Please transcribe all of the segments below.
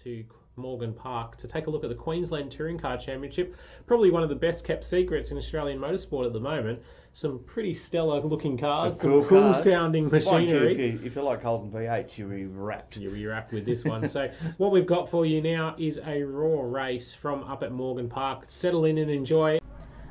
to Morgan Park to take a look at the Queensland Touring Car Championship. Probably one of the best kept secrets in Australian motorsport at the moment. Some pretty stellar looking cars, some cool sounding machinery. If you like Holden V8, you'll be wrapped. You'll be wrapped with this one. So what we've got for you now is a raw race from up at Morgan Park. Settle in and enjoy.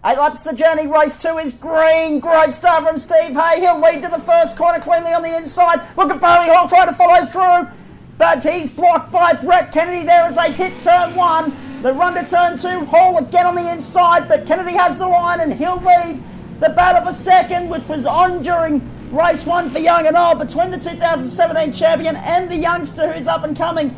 8 laps the journey, race 2 is green. Great start from Steve Hay. He'll lead to the first corner cleanly on the inside. Look at Bailey Hall trying to follow through, but he's blocked by Brett Kennedy there as they hit turn 1. The run to turn 2, Hall again on the inside, but Kennedy has the line and he'll lead the battle for second, which was on during race 1 for Young and Old, between the 2017 champion and the youngster who's up and coming,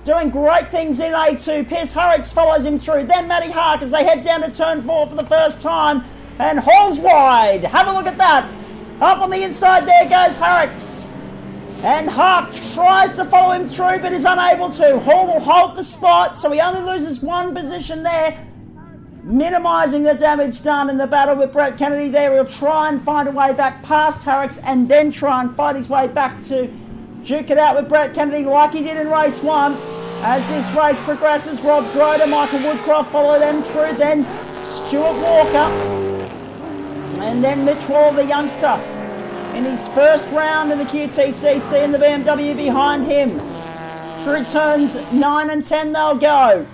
doing great things in A2. Pierce Hurricks follows him through. Then Matty Hark as they head down to turn 4 for the first time. And Hall's wide. Have a look at that. Up on the inside there goes Hurricks. And Hark tries to follow him through but is unable to. Hall will hold the spot, so he only loses one position there, minimising the damage done in the battle with Brett Kennedy there. He'll try and find a way back past Hurricks and then try and fight his way back to duke it out with Brett Kennedy like he did in race 1. As this race progresses, Rob Droder, Michael Woodcroft follow them through, then Stuart Walker, and then Mitch Wall, the youngster, in his first round in the QTCC, and the BMW behind him. Through turns 9 and 10 they'll go.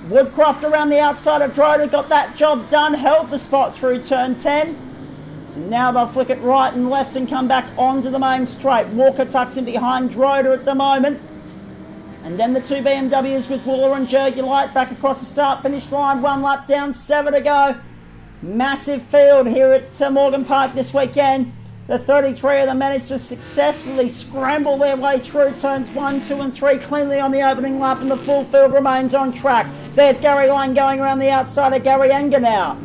Woodcroft around the outside of Droder, got that job done, held the spot through turn 10. Now they'll flick it right and left and come back onto the main straight. Walker tucks in behind Droder at the moment. And then the two BMWs with Wooler and Jurgulite back across the start-finish line. 1 lap down, 7 to go. Massive field here at Morgan Park this weekend. The 33 of them managed to successfully scramble their way through turns 1, 2 and 3 cleanly on the opening lap, and the full field remains on track. There's Gary Lane going around the outside of Gary Enger now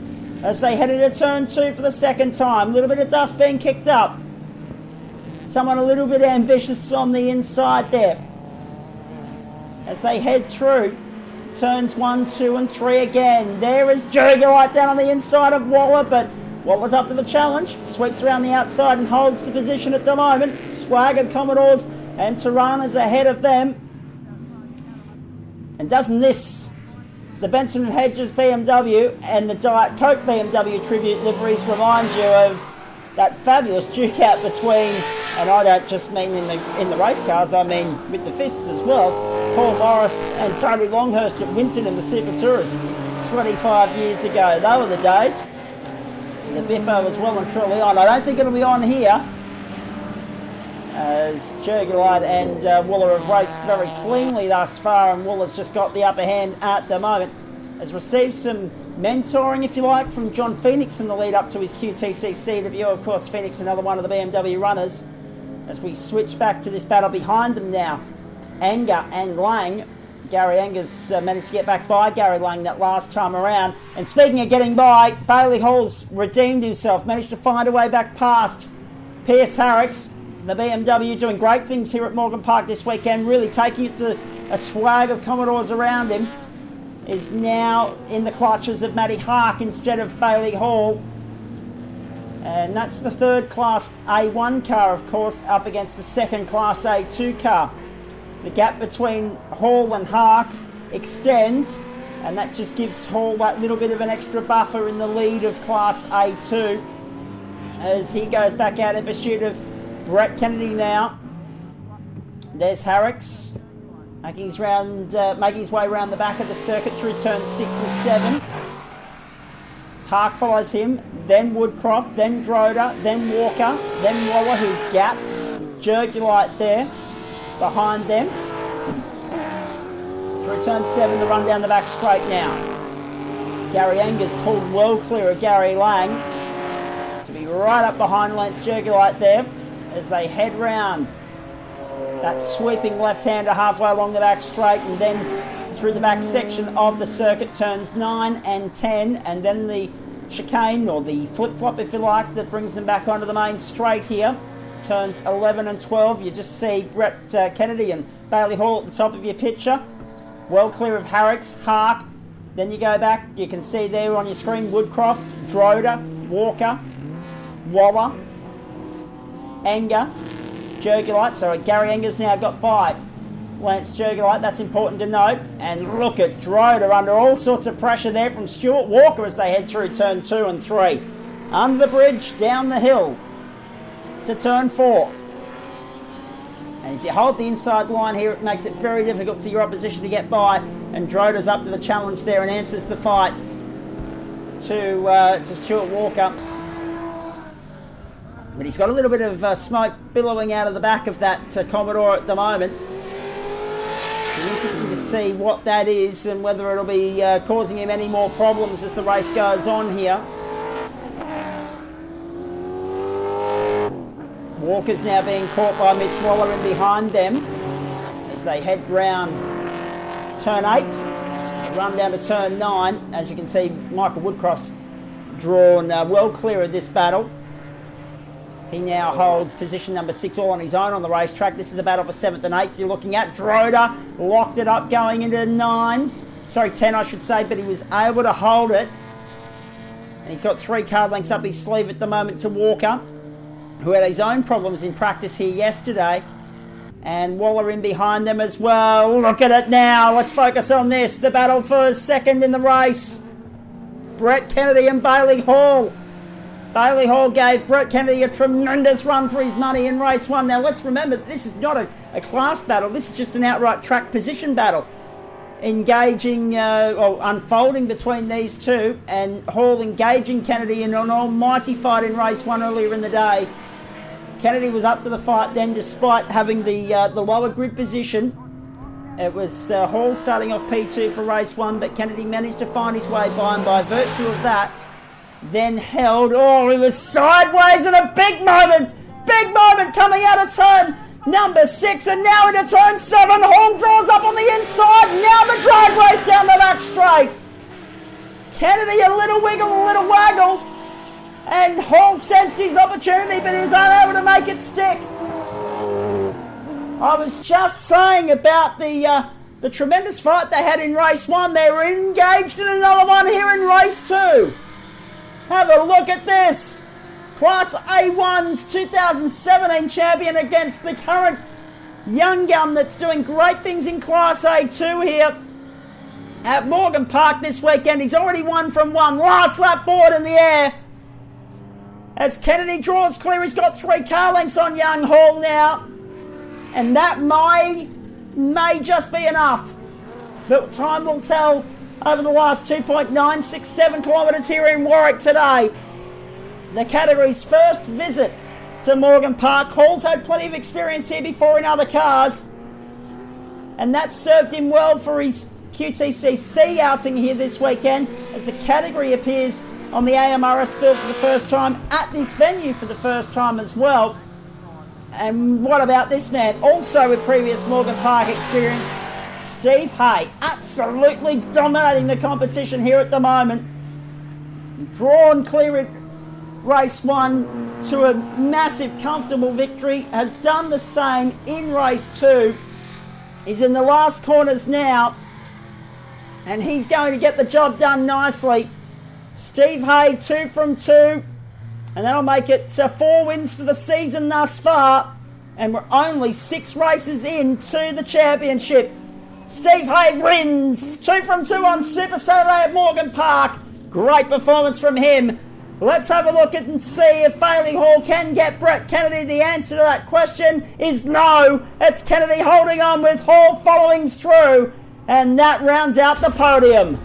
as they head into turn 2 for the second time. A little bit of dust being kicked up. Someone a little bit ambitious on the inside there as they head through turns 1, 2 and 3 again. There is Jurgulite down on the inside of Waller, but Waller's up to the challenge, sweeps around the outside and holds the position at the moment. Swagger, Commodores and Tirana's ahead of them. And doesn't this, the Benson & Hedges BMW and the Diet Coke BMW tribute liveries remind you of that fabulous duke out between, and I don't just mean in the race cars, I mean with the fists as well, Paul Morris and Tony Longhurst at Winton in the Super Tourers 25 years ago. They were the days. The Biffo was well and truly on. I don't think it'll be on here, as Jurgulite and Wooler have raced very cleanly thus far, and Wooler's just got the upper hand at the moment. Has received some mentoring, if you like, from John Phoenix in the lead up to his QTCC debut. Of course, Phoenix, another one of the BMW runners. As we switch back to this battle behind them now, Anger and Lang. Gary Anger's managed to get back by Gary Lang that last time around. And speaking of getting by, Bailey Hall's redeemed himself, managed to find a way back past Pierce Harricks. The BMW doing great things here at Morgan Park this weekend, really taking it to a swag of Commodores around him. Is now in the clutches of Matty Hark instead of Bailey Hall. And that's the third class A1 car, of course, up against the second class A2 car. The gap between Hall and Hark extends, and that just gives Hall that little bit of an extra buffer in the lead of Class A2 as he goes back out in pursuit of Brett Kennedy now. There's Harricks making his way around the back of the circuit through turns 6 and 7. Hark follows him, then Woodcroft, then Droder, then Walker, then Waller, who's gapped. Jurgulite there behind them. Through turn 7, the run down the back straight now. Gary Anger's pulled well clear of Gary Lang to be right up behind Lance Jurgulite there as they head round that sweeping left-hander halfway along the back straight, and then through the back section of the circuit, turns 9 and 10, and then the chicane, or the flip-flop if you like, that brings them back onto the main straight here. Turns 11 and 12, you just see Brett Kennedy and Bailey Hall at the top of your picture. Well clear of Harricks, Hark. Then you go back, you can see there on your screen Woodcroft, Droder, Walker, Waller, Anger, Jurgulite. So Gary Anger's now got by Lance Jurgelite, that's important to note. And look at Droder under all sorts of pressure there from Stuart Walker as they head through turn 2 and 3. Under the bridge, down the hill to turn 4. And if you hold the inside line here, it makes it very difficult for your opposition to get by. And Droder's up to the challenge there and answers the fight to Stuart Walker. But he's got a little bit of smoke billowing out of the back of that Commodore at the moment. It's interesting to see what that is and whether it'll be causing him any more problems as the race goes on here. Walker's now being caught by Mitch Waller in behind them as they head round turn 8, run down to turn 9. As you can see, Michael Woodcroft's drawn well clear of this battle. He now holds position number 6 all on his own on the racetrack. This is the battle for 7th and 8th you're looking at. Droder locked it up going into 10 I should say, but he was able to hold it. And he's got 3 card lengths up his sleeve at the moment to Walker, who had his own problems in practice here yesterday. And Waller in behind them as well. Look at it now. Let's focus on this. The battle for second in the race. Brett Kennedy and Bailey Hall. Bailey Hall gave Brett Kennedy a tremendous run for his money in race 1. Now let's remember, this is not a class battle. This is just an outright track position battle. Engaging or unfolding between these two, and Hall engaging Kennedy in an almighty fight in race 1 earlier in the day. Kennedy was up to the fight then despite having the lower grid position. It was Hall starting off P2 for race 1, but Kennedy managed to find his way by, and by virtue of that then held. Oh, he was sideways in a big moment coming out of turn number 6, and now into turn 7. Hall draws up on the inside. Now the drag race down the back straight. Kennedy a little wiggle, a little waggle, and Hall sensed his opportunity, but he was unable to make it stick. I was just saying about the tremendous fight they had in race 1. They were engaged in another one here in race 2. Have a look at this. Class A1's 2017 champion against the current young gun that's doing great things in Class A2 here at Morgan Park this weekend. He's already won from 1. Last lap board in the air. As Kennedy draws clear, he's got 3 car lengths on young Hall now. And that may just be enough. But time will tell over the last 2.967 kilometres here in Warwick today. The category's first visit to Morgan Park. Hall's had plenty of experience here before in other cars, and that served him well for his QTCC outing here this weekend, as the category appears on the AMRS bill for the first time at this venue for the first time as well. And what about this man? Also with previous Morgan Park experience, Steve Hay, absolutely dominating the competition here at the moment. Drawn clear in race 1 to a massive, comfortable victory. Has done the same in race 2. He's in the last corners now, and he's going to get the job done nicely. Steve Hay, 2 from 2, and that'll make it 4 wins for the season thus far, and we're only 6 races into the championship. Steve Hay wins 2 from 2 on Super Saturday at Morgan Park. Great performance from him. Let's have a look and see if Bailey Hall can get Brett Kennedy. The answer to that question is no. It's Kennedy holding on with Hall following through, and that rounds out the podium.